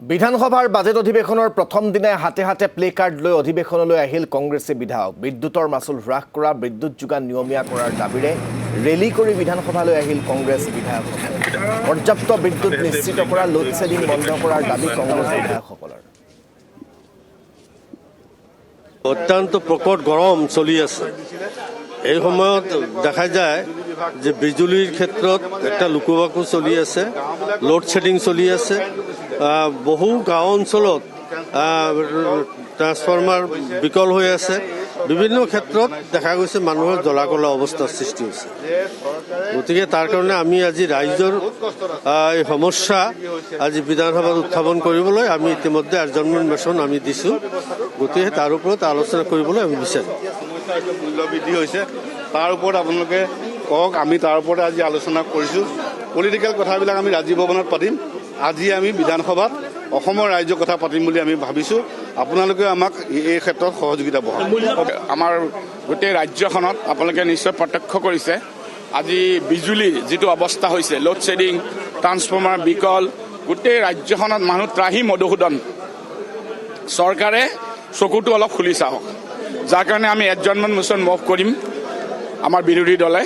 বিধানসভাৰ বাজেট অধিৱেশনৰ প্ৰথম দিনাই হাতে হাতে প্লে কাৰ্ড লৈ অধিৱেশনলৈ আহিল কংগ্ৰেছী বিধায়ক। বিদ্যুতৰ মাচুল হ্ৰাস কৰা, বিদ্যুৎ যোগান নিয়মীয়া কৰাৰ দাবীৰে ৰেলী কৰি বিধানসভালৈ আহিল কংগ্ৰেছ বিধায়কসকলে। পৰ্যাপ্ত বিদ্যুৎ নিশ্চিত কৰা, লোড শ্বেডিং বন্ধ কৰাৰ দাবী কংগ্ৰেছ বিধায়কসকলৰ। অত্যন্ত প্ৰকট গৰম চলি আছে। এই সময়ত দেখা যায় যে বিজুলীৰ ক্ষেত্ৰত একটা লুকুবাকু চলি আছে, লোড শ্বেডিং চলি আছে। বহু গাঁও অঞ্চলত ট্ৰান্সফৰ্মাৰ বিকল হৈ আছে। বিভিন্ন ক্ষেত্ৰত দেখা গৈছে মানুহৰ জ্বলাকলা অৱস্থাৰ সৃষ্টি হৈছে। গতিকে তাৰ কাৰণে আমি আজি ৰাইজৰ এই সমস্যা আজি বিধানসভাত উত্থাপন কৰিবলৈ আমি ইতিমধ্যে এডজৰ্ণমেণ্ট মোচন আমি দিছোঁ। গতিকে তাৰ ওপৰত আলোচনা কৰিবলৈ আমি বিচাৰিম। মূল্য বৃদ্ধি হৈছে, তাৰ ওপৰত আপোনালোকে কওক। আমি তাৰ ওপৰতে আজি আলোচনা কৰিছোঁ। পলিটিকেল কথাবিলাক আমি ৰাজীৱ ভৱনত পাতিম। আজি আমি বিধানসভাত অসমৰ ৰাইজৰ কথা পাতিম বুলি আমি ভাবিছোঁ। আপোনালোকে আমাক এই ক্ষেত্ৰত সহযোগিতা বঢ়াওক। আমাৰ গোটেই ৰাজ্যখনত আপোনালোকে নিশ্চয় প্ৰত্যক্ষ কৰিছে আজি বিজুলীৰ যিটো অৱস্থা হৈছে, লোড শ্বেডিং, ট্ৰান্সফৰ্মাৰ বিকল, গোটেই ৰাজ্যখনত মানুহ ত্ৰাহি মধুসূদন। চৰকাৰে চকুটো অলপ খুলি চাওক, যাৰ কাৰণে আমি এডজৰ্ণমেণ্ট মোচন মুভ কৰিম আমাৰ বিৰোধী দলে।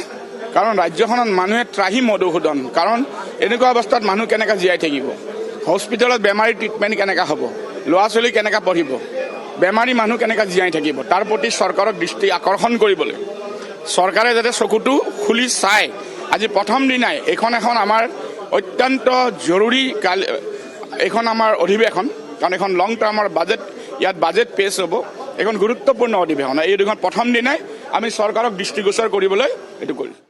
কাৰণ ৰাজ্যখনত মানুহে ত্ৰাহি মধুসূদন। কাৰণ এনেকুৱা অৱস্থাত মানুহ কেনেকৈ জীয়াই থাকিব? হস্পিটেলত বেমাৰী ট্ৰিটমেণ্ট কেনেকৈ হ'ব? ল'ৰা ছোৱালী কেনেকৈ পঢ়িব? বেমাৰী মানুহ কেনেকৈ জীয়াই থাকিব? তাৰ প্ৰতি চৰকাৰক দৃষ্টি আকৰ্ষণ কৰিবলৈ চৰকাৰে যাতে চকুটো খুলি চায়। আজি প্ৰথম দিনাই এখন আমাৰ অত্যন্ত জৰুৰী এইখন আমাৰ অধিৱেশন। কাৰণ এখন লং টাৰ্মৰ বাজেট, ইয়াত বাজেট পেছ হ'ব। এখন গুৰুত্বপূৰ্ণ অধিৱেশন। এই দুখন প্ৰথম দিনাই আমি চৰকাৰক দৃষ্টিগোচৰ কৰিবলৈ এইটো কৰিছোঁ।